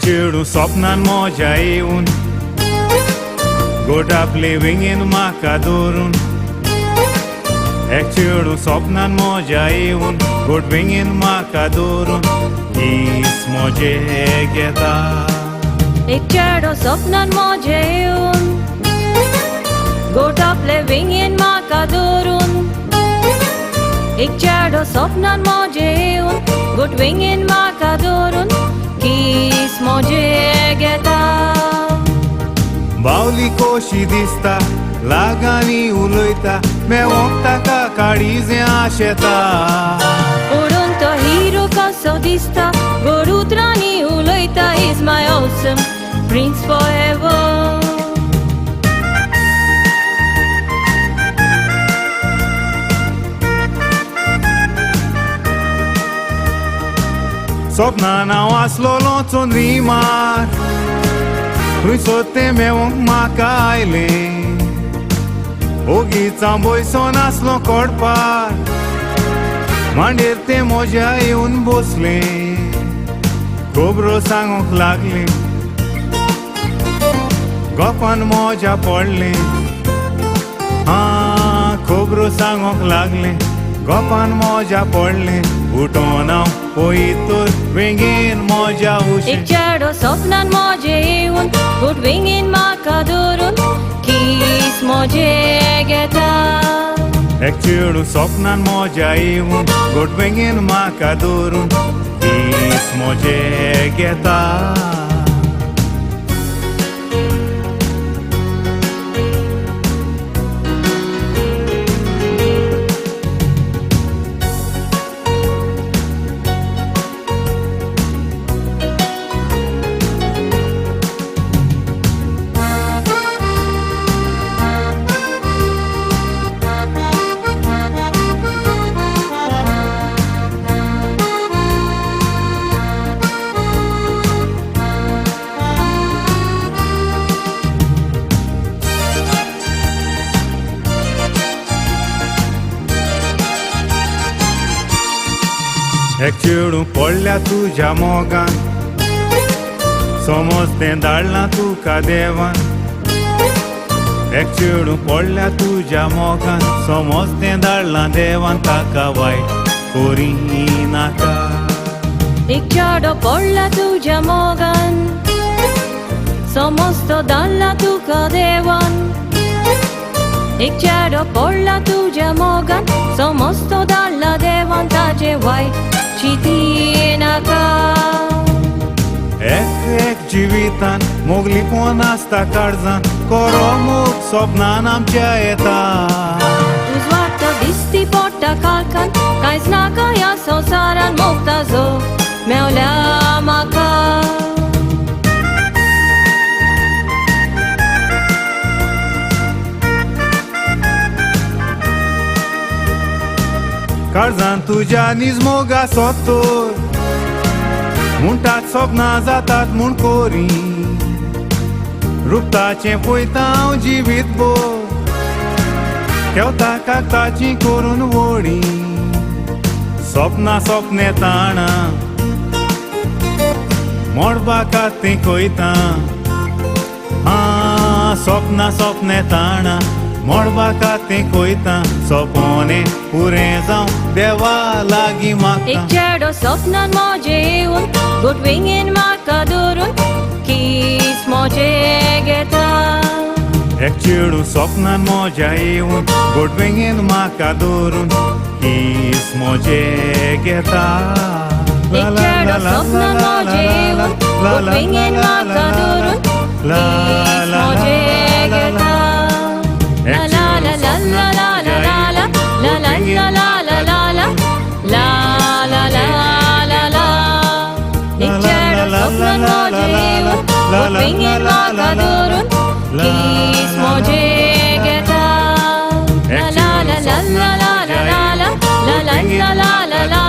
चेडू सपनान मजा येवन गोट आपले विंगेन म्हाका धरून एक चेडू सपनान मजा येवन गोट विंगेन म्हाका धरून दीस मजे घेता एक चेडो सपनान मजा येवन गोट आपले विंगेन म्हाका धरून एक चेडो सपनान मजा येवन गोट विंगेन म्हाका धरून दीस मजे घेता बावली कोशी दिसता लागानी उलयता मेवोंक ताका काळीज आशेता ओडून तो हिरो कसो दिसता गोड उतरांनी उलयता is my awesome prince forever सपनान हांव आसलोलो चोंद्रीमार थंयसर तें मेवोंक म्हाका आयलें ओगीचा बोयसोन आसलो कोडपार मांडेर तें मोज्या येवन बसलें खोबरो सांगूंक लागलें गोपान मोज्या पडलें खोबरो सांगूंक लागलें गोपान मोज्या पडलें उठोन हांव पळयतोर वेंगेन मोज्या उशें एक चेडो सपनान मजा येवन गोट विंगेन म्हाका धरून किस मजे घेता एक चेडू सपनान मजा येवन गोट वेंगेन म्हाका धरून दीस मजे घेता एक चेडू पडल्या तुज्या मोगान समज तें धाडलां तुका देवान एक चेडू पडल्या तुज्या मोगान समज तें धाडलां देवान ताका वायट कोरी नाका एक चेडो पडला तुज्या मोगान समज तो धाडला तुका देवान एक चेडो पडला तुज्या मोगान समज तो धाडला देवान ताजे वायट चिती नाका एक जिवितान मोगलीपण आसता काळजान कोरो मोग सपनान आमच्या येता उजवाड तो दिसती पडटा काळखान कांयच नाका ह्या संवसारान मोग ताजो मेवल्या म्हाका काळजान तुज्या निजमोगा सोदतोर म्हणटात सपनां जातात म्हूण कोरी रुपताचें पळयता हांव जिवीत भर केवता कागदाची करून वडी सपनां सोपने ताणा मोडपाकात तें कोयता सपनां सोपने ताणा मोडपाकात तें कोयता सोपोने पुरें जावं देवा लागीं मागता एक चेडो सपनान मजा येवन गोट विंगेन म्हाका धरून किस मजे घेता एक चेडू सपनान मजा येवन गोट वेंगेन म्हाका धरून किस मजे घेता एक चेडो सपनान मजा येवन गोट विंगेन म्हाका धरून किस मजे घेता ला ला ला ला ला ला ला ला ला ला ला ला ला ला ला ला ला ला एक चेडो सपनान मजा येवन गोट विंगेन म्हाका धरून किस मजे घेता ला ला ला ला ला ला ला ला ला ला ला ला